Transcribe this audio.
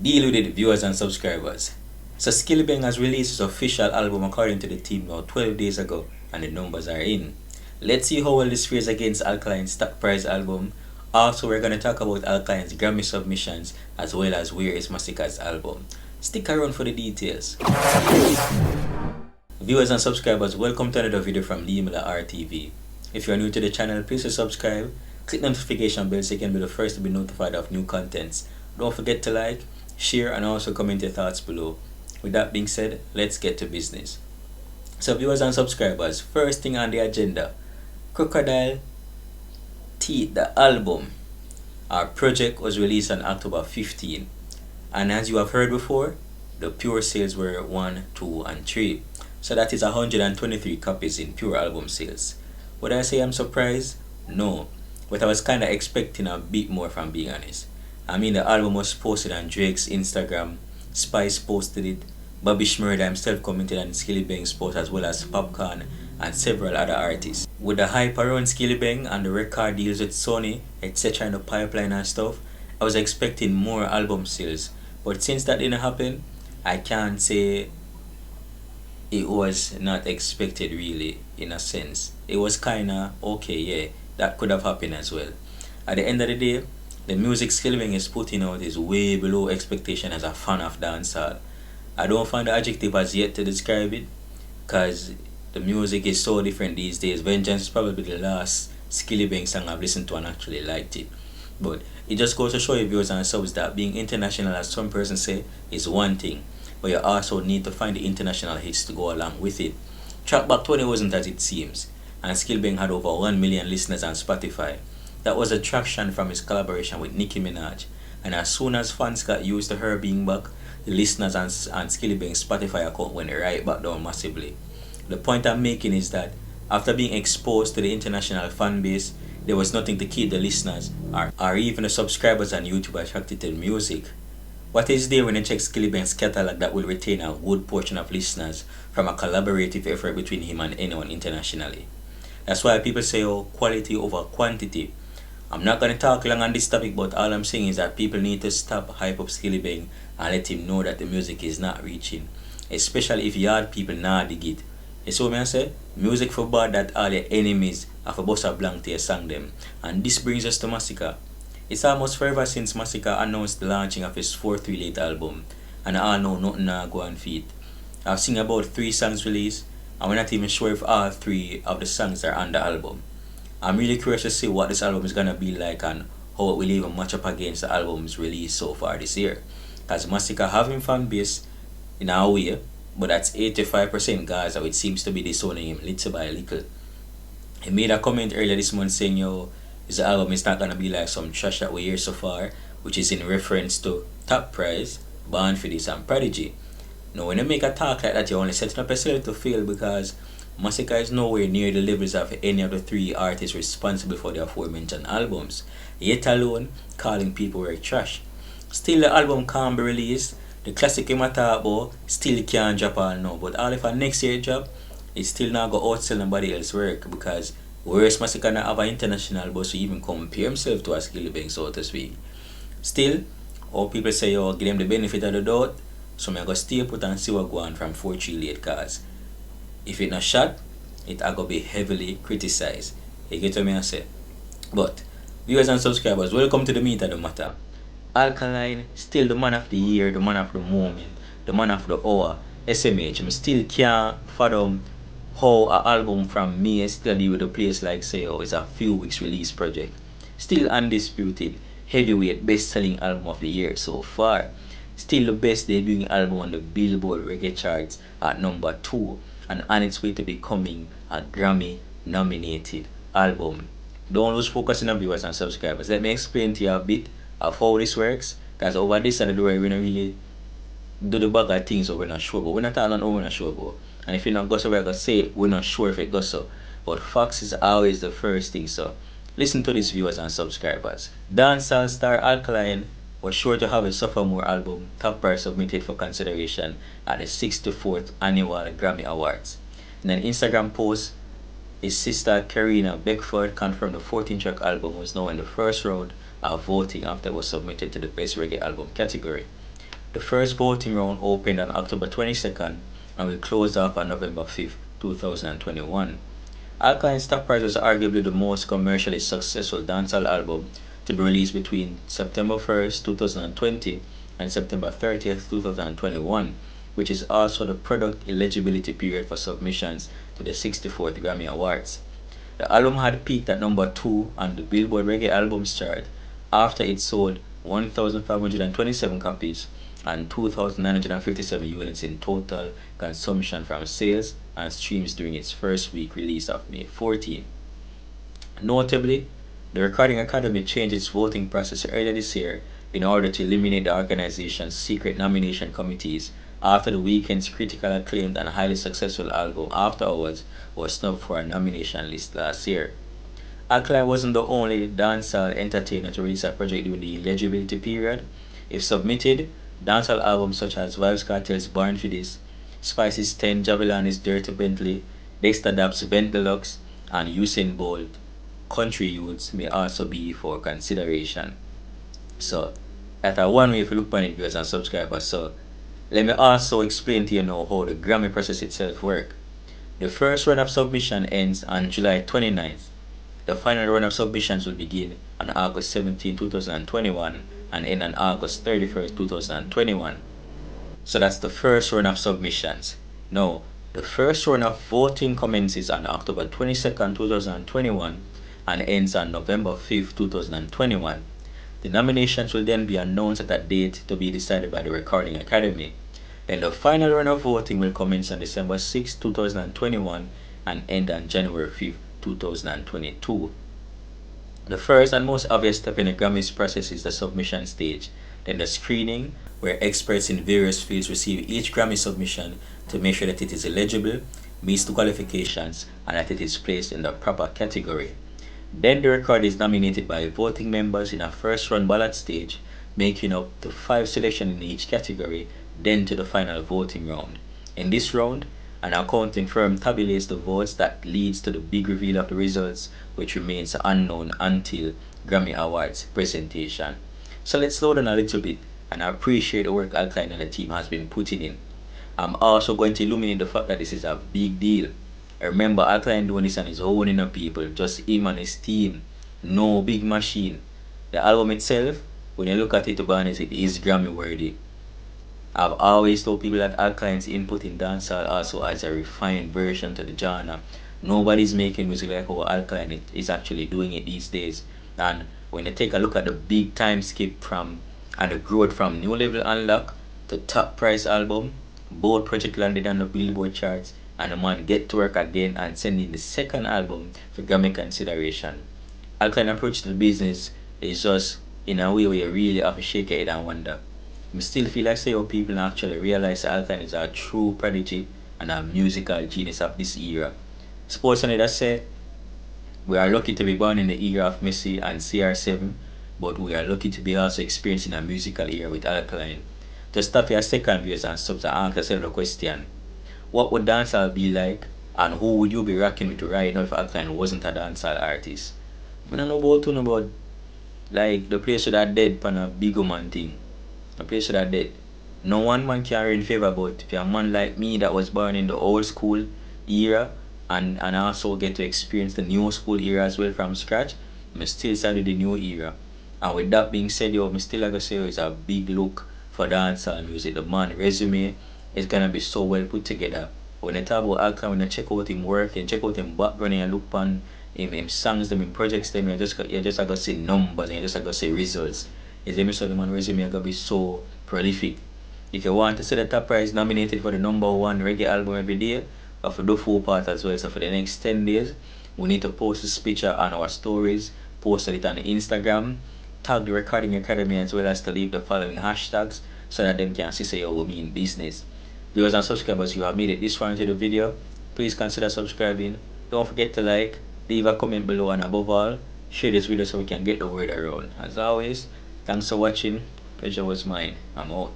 Deal with it, viewers and subscribers. So Skillibeng has released his official album according to the team now 12 days ago, and the numbers are in. Let's see how well this fares against Alkaline's Stock Prize album. Also, we're going to talk about Alkaline's Grammy submissions as well as where is Masicka's album. Stick around for the details. Viewers and subscribers, welcome to another video from leemillerrtv. If you are new to the channel, please subscribe, click the notification bell so you can be the first to be notified of new contents. Don't forget to like, share and also comment your thoughts below. With that being said, let's get to business. So viewers and subscribers, first thing on the agenda, Crocodile Teeth, the album, our project was released on October 15, and as you have heard before, the pure sales were 1, 2 and 3. So that is 123 copies in pure album sales. Would I say I'm surprised? No, but I was kinda expecting a bit more, from being honest. I mean, the album was posted on Drake's Instagram, Spice posted it, Bobby Shmurda himself commented on Skillibeng's post, as well as Popcorn and several other artists. With the hype around Skillibeng and the record deals with Sony, etc. in the pipeline and stuff, I was expecting more album sales. But since that didn't happen, I can't say it was not expected really, in a sense. It was kinda okay, yeah, that could have happened as well. At the end of the day, the music Skillibeng is putting out is way below expectation as a fan of dancehall. I don't find the adjective as yet to describe it, because the music is so different these days. Vengeance is probably the last Skillibeng song I've listened to and actually liked it. But it just goes to show you, viewers and subs, that being international, as some persons say, is one thing, but you also need to find the international hits to go along with it. Trackback 20 wasn't as it seems, and Skillibeng had over 1 million listeners on Spotify. That was a traction from his collaboration with Nicki Minaj, and as soon as fans got used to her being back, the listeners on Skillibeng's Spotify account went right back down massively. The point I'm making is that after being exposed to the international fan base, there was nothing to keep the listeners or even the subscribers on YouTube attracted to the music. What is there when you check Skillibeng's catalog that will retain a good portion of listeners from a collaborative effort between him and anyone internationally? That's why people say, oh, quality over quantity. I'm not going to talk long on this topic, but all I'm saying is that people need to stop hype up Skillibeng and let him know that the music is not reaching. Especially if yard people not dig it. You see what I say? Music for bad that all your enemies have a bust a blank to your song them. And this brings us to Masicka. It's almost forever since Masicka announced the launching of his 4th relate album, and I all know nothing go on feet. I've seen about 3 songs released, and we're not even sure if all 3 of the songs are on the album. I'm really curious to see what this album is gonna be like and how it will even match up against the albums released so far this year. As Masicka having fan base in a way, but that's 85% guys, how it seems to be disowning him little by little. He made a comment earlier this month saying, yo, his album is not gonna be like some trash that we hear so far, which is in reference to Top Prize, Born for This and Prodigy. Now when you make a talk like that, you're only setting up yourself to fail, because Masicka is nowhere near the levels of any of the 3 artists responsible for the aforementioned albums, yet alone calling people work trash. Still, the album can't be released. The classic him talk about still can't drop all now, but all if a next year drop, it still not go outsell nobody else work, because whereas Masicka not have an international boss to even compare himself to a Skillibeng, so to speak. Still, all people say, oh, give them the benefit of the doubt, so I'm going to stay put and see what go on from 4-3 late, cause if it not shot, it are going to be heavily criticized. You get what I say? But, viewers and subscribers, welcome to the meat of the matter. Alkaline, still the man of the year, the man of the moment, the man of the hour. SMH, I still can't fathom how an album from me study with a place like say, oh, it's a few weeks release project. Still undisputed, heavyweight best-selling album of the year so far. Still the best debuting album on the Billboard reggae charts at number 2, and on its way to becoming a Grammy nominated album. Don't lose focus on the viewers and subscribers. Let me explain to you a bit of how this works, because over this side of the way we don't really do the bag of things so we're not sure, but we're not talking on we're not sure about. And if you not go so we're gonna say we're not sure if it goes so. But facts is always the first thing, so listen to these, viewers and subscribers. Dancehall star Alkaline was sure to have a sophomore album Top Prize submitted for consideration at the 64th annual Grammy Awards. In an Instagram post, his sister Karina Beckford confirmed the 14-track album was now in the first round of voting after it was submitted to the Best Reggae Album category. The first voting round opened on October 22nd and will close off on November 5th, 2021. Alkaline's Top Prize was arguably the most commercially successful dancehall album to be released between September 1st, 2020 and September 30th, 2021, which is also the product eligibility period for submissions to the 64th Grammy Awards. The album had peaked at number 2 on the Billboard Reggae Albums chart after it sold 1,527 copies and 2,957 units in total consumption from sales and streams during its first week release of May 14. Notably, the Recording Academy changed its voting process earlier this year in order to eliminate the organization's secret nomination committees after the weekend's critically acclaimed and highly successful album After Hours was snubbed for a nomination list last year. Alkaline wasn't the only dancehall entertainer to release a project during the eligibility period. If submitted, dancehall albums such as Vybz Kartel's Born for This, Spice's 10, Javelani's Dirty Bentley, Dexter Dapp's Bent Deluxe, and Usain Bolt Country Youths may also be for consideration. So, that's one way if you look on it, viewers and subscribers. So, let me also explain to you now how the Grammy process itself works. The first round of submission ends on July 29th. The final round of submissions will begin on August 17, 2021 and end on August 31st, 2021. So that's the first round of submissions. Now, the first round of voting commences on October 22nd, 2021 and ends on November 5th, 2021. The nominations will then be announced at a date to be decided by the Recording Academy. Then the final round of voting will commence on December 6, 2021 and end on January 5th, 2022. The first and most obvious step in the Grammys process is the submission stage, then the screening, where experts in various fields receive each Grammy submission to make sure that it is eligible, meets the qualifications, and that it is placed in the proper category. Then the record is nominated by voting members in a first run ballot stage, making up to 5 selections in each category, then to the final voting round. In this round, an accounting firm tabulates the votes that leads to the big reveal of the results, which remains unknown until Grammy Awards presentation. So let's slow down a little bit and appreciate the work Alkaline and the team has been putting in. I'm also going to illuminate the fact that this is a big deal. Remember, Alkaline doing this on his own, people, just him and his team. No big machine. The album itself, when you look at it, to be honest, it is Grammy worthy. I've always told people that Alkaline's input in dancehall also has a refined version to the genre. Nobody's making music like how Alkaline is actually doing it these days. And when you take a look at the big time skip from and the growth from New Level Unlock to Top Price album, both projects landed on the Billboard charts, and the man get to work again and send in the second album for Grammy consideration. Alkaline approach to the business is just in a way where you really have to shake your head and wonder. I still feel like how people actually realize Alkaline is a true prodigy and a musical genius of this era. Sports on that say, we are lucky to be born in the era of Messi and CR7, but we are lucky to be also experiencing a musical era with Alkaline. To stop your second viewers and stop to ask yourself the question, what would dancehall be like, and who would you be rocking with right now if Alkaline wasn't a dancehall artist? I don't know about like the place should have dead pan a big man thing. The place should have dead. No one man can in favor, but if you're a man like me that was born in the old school era and also get to experience the new school era as well from scratch, I still study the new era. And with that being said, I still gonna say it's a big look for dancehall music. The man resume is gonna be so well put together. When you talk about Alkaline, when you check out him work and check out him background and look on him songs, them in projects, them you just gonna see numbers and you just gonna see results. Is the man resume gonna be so prolific. If you want to see the Top Prize nominated for the #1 reggae album every day, we have to do full part as well. So for the next 10 days, we need to post this picture on our stories, post it on Instagram, tag the Recording Academy as well as to leave the following hashtags so that them can see say we mean business. Viewers and subscribers, you have made it this far into the video, please consider subscribing. Don't forget to like, leave a comment below, and above all, share this video so we can get the word around. As always, thanks for watching. Pleasure was mine. I'm out.